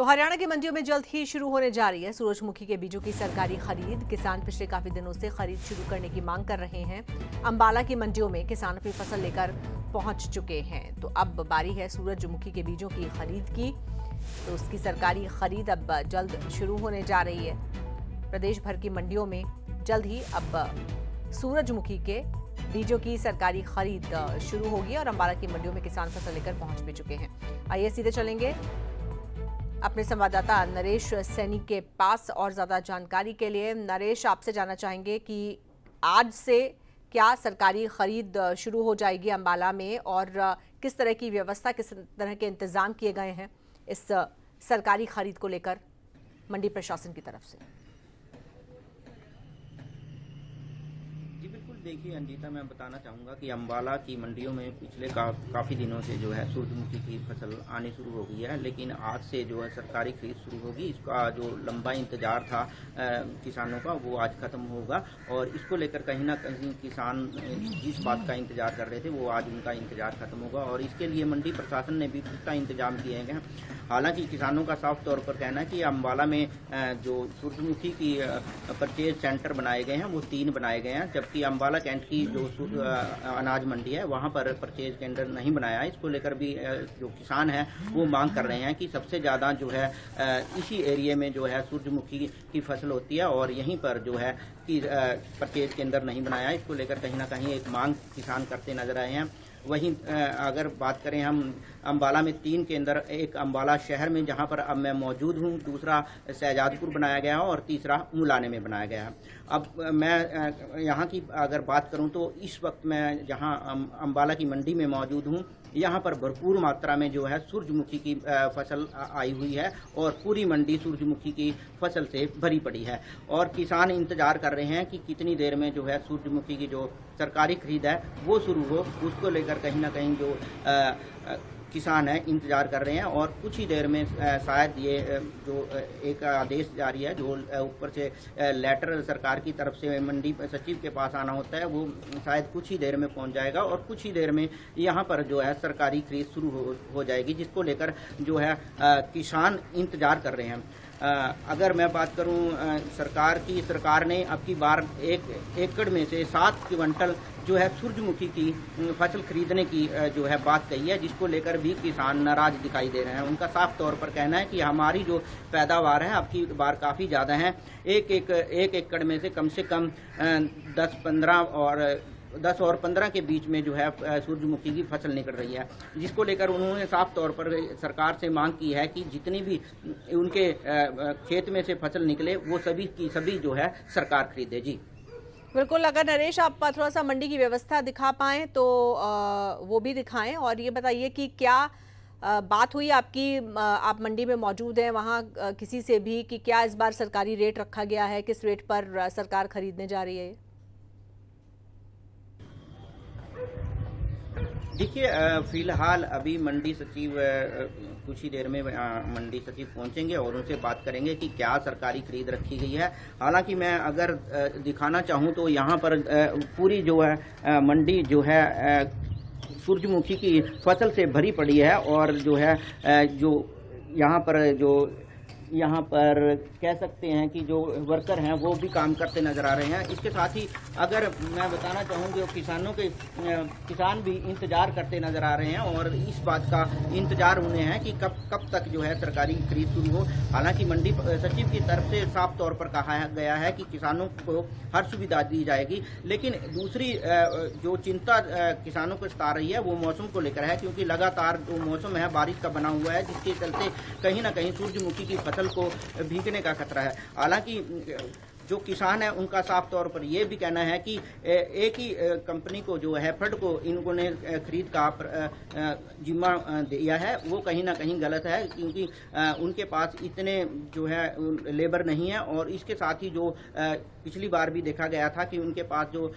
तो हरियाणा की मंडियों में जल्द ही शुरू होने जा रही है सूरजमुखी के बीजों की सरकारी खरीद। किसान पिछले काफी दिनों से खरीद शुरू करने की मांग कर रहे हैं। अंबाला की मंडियों में किसान अपनी फसल लेकर पहुंच चुके हैं। तो अब बारी है सूरजमुखी के बीजों की खरीद की। तो उसकी सरकारी खरीद अब जल्द शुरू होने जा रही है। प्रदेश भर की मंडियों में जल्द ही अब सूरजमुखी के बीजों की सरकारी खरीद शुरू होगी और अंबाला की मंडियों में किसान फसल लेकर पहुंच भी चुके हैं। आइए सीधे चलेंगे अपने संवाददाता नरेश सैनी के पास और ज्यादा जानकारी के लिए। नरेश, आपसे जानना चाहेंगे कि आज से क्या सरकारी खरीद शुरू हो जाएगी अंबाला में और किस तरह की व्यवस्था, किस तरह के इंतजाम किए गए हैं इस सरकारी खरीद को लेकर मंडी प्रशासन की तरफ से? देखिए अंजिता, मैं बताना चाहूँगा कि अंबाला की मंडियों में पिछले काफ़ी दिनों से जो है सूरजमुखी की फसल आनी शुरू हो गई है, लेकिन आज से जो है सरकारी खरीद शुरू होगी। इसका जो लंबा इंतजार था किसानों का, वो आज खत्म होगा और इसको लेकर कहीं ना कहीं किसान जिस बात का इंतजार कर रहे थे वो आज उनका इंतजार खत्म होगा और इसके लिए मंडी प्रशासन ने भी पुख्ता इंतजाम किए हैं। हालांकि किसानों का साफ तौर पर कहना है कि अंबाला में जो सूरजमुखी की परचेज सेंटर बनाए गए हैं वो 3 बनाए गए हैं, जबकि अंबाला कैंट की जो अनाज मंडी है वहां पर परचेज केंद्र नहीं बनाया है। इसको लेकर भी जो किसान है वो मांग कर रहे हैं कि सबसे ज्यादा जो है इसी एरिया में जो है सूरजमुखी की फसल होती है और यहीं पर जो है कि परचेज केंद्र नहीं बनाया है। इसको लेकर कहीं ना कहीं एक मांग किसान करते नजर आए हैं। वहीं अगर बात करें हम अंबाला में 3 केंद्र, एक अंबाला शहर में जहां पर अब मैं मौजूद हूं, दूसरा शहजादपुर बनाया गया है और तीसरा मुलाने में बनाया गया है। अब मैं यहां की अगर बात करूं तो इस वक्त मैं जहां अंबाला की मंडी में मौजूद हूं, यहाँ पर भरपूर मात्रा में जो है सूरजमुखी की फसल आई हुई है और पूरी मंडी सूरजमुखी की फसल से भरी पड़ी है और किसान इंतजार कर रहे हैं कि कितनी देर में जो है सूरजमुखी की जो सरकारी खरीद है वो शुरू हो। उसको लेकर कहीं ना कहीं जो किसान है इंतजार कर रहे हैं और कुछ ही देर में शायद ये जो एक आदेश जारी है, जो ऊपर से लेटर सरकार की तरफ से मंडी सचिव के पास आना होता है, वो शायद कुछ ही देर में पहुंच जाएगा और कुछ ही देर में यहाँ पर जो है सरकारी खरीद शुरू हो जाएगी, जिसको लेकर जो है किसान इंतजार कर रहे हैं। अगर मैं बात करूं सरकार ने अब की बार 1 एकड़ में से 7 क्विंटल जो है सूरजमुखी की फसल खरीदने की जो है बात कही है, जिसको लेकर भी किसान नाराज दिखाई दे रहे हैं। उनका साफ तौर पर कहना है कि हमारी जो पैदावार है अब की बार काफी ज्यादा है। एक एकड़ में से कम 10 और 15 के बीच में जो है सूरजमुखी की फसल निकल रही है, जिसको लेकर उन्होंने साफ तौर पर सरकार से मांग की है कि जितनी भी उनके खेत में से फसल निकले वो सभी की सभी जो है सरकार खरीदे। जी बिल्कुल। अगर नरेश आप थोड़ा सा मंडी की व्यवस्था दिखा पाएं तो वो भी दिखाएं और ये बताइए कि क्या बात हुई आपकी, आप मंडी में मौजूद हैं वहाँ किसी से भी कि क्या इस बार सरकारी रेट रखा गया है, किस रेट पर सरकार खरीदने जा रही है? देखिए फिलहाल अभी मंडी सचिव कुछ ही देर में मंडी सचिव पहुंचेंगे और उनसे बात करेंगे कि क्या सरकारी खरीद रखी गई है। हालांकि मैं अगर दिखाना चाहूं तो यहाँ पर पूरी जो है मंडी जो है सूरजमुखी की फसल से भरी पड़ी है और जो है जो यहाँ पर कह सकते हैं कि जो वर्कर हैं वो भी काम करते नजर आ रहे हैं। इसके साथ ही अगर मैं बताना चाहूँगी किसान भी इंतजार करते नजर आ रहे हैं और इस बात का इंतजार उन्हें है कि कब तक जो है सरकारी खरीद शुरू हो। हालांकि मंडी सचिव की तरफ से साफ तौर पर कहा गया है कि किसानों को हर सुविधा दी जाएगी, लेकिन दूसरी जो चिंता किसानों को सता रही है वो मौसम को लेकर है, क्योंकि लगातार जो मौसम है बारिश का बना हुआ है, जिसके चलते कहीं ना कहीं सूरजमुखी की फसल को भीगने का खतरा है। हालांकि जो किसान है उनका साफ तौर पर यह भी कहना है कि एक ही कंपनी को जो है फर्ड को इन्होंने खरीद का जिम्मा दिया है, वो कहीं ना कहीं गलत है, क्योंकि उनके पास इतने जो है लेबर नहीं है और इसके साथ ही जो पिछली बार भी देखा गया था कि उनके पास जो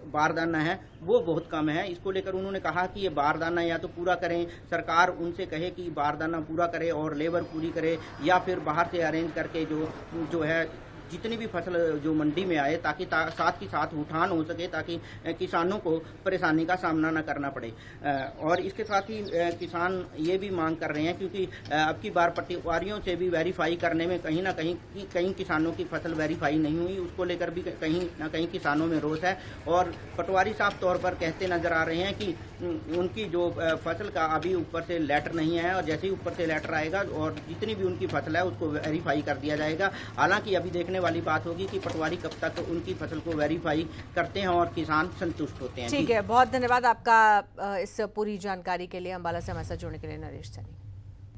बारदाना है वो बहुत कम है। इसको लेकर उन्होंने कहा कि ये बारदाना या तो पूरा करें, सरकार उनसे कहे कि बारदाना पूरा करे और लेबर पूरी करे, या फिर बाहर से अरेंज करके जो है जितनी भी फसल जो मंडी में आए ताकि साथ ही साथ उठान हो सके, ताकि किसानों को परेशानी का सामना न करना पड़े। और इसके साथ ही किसान ये भी मांग कर रहे हैं, क्योंकि अब की बार पटवारियों से भी वेरीफाई करने में कहीं ना कहीं किसानों की फसल वेरीफाई नहीं हुई, उसको लेकर भी कहीं ना कहीं किसानों में रोष है। और पटवारी साफ तौर पर कहते नजर आ रहे हैं कि उनकी जो फसल का अभी ऊपर से लेटर नहीं है, और जैसे ही ऊपर से लेटर आएगा और जितनी भी उनकी फसल है उसको वेरीफाई कर दिया जाएगा। हालांकि अभी देखने वाली बात होगी कि पटवारी कब तक उनकी फसल को वेरीफाई करते हैं और किसान संतुष्ट होते हैं। ठीक है, बहुत धन्यवाद आपका इस पूरी जानकारी के लिए। अम्बाला से हमारे साथ जुड़ने के लिए नरेश सैनी।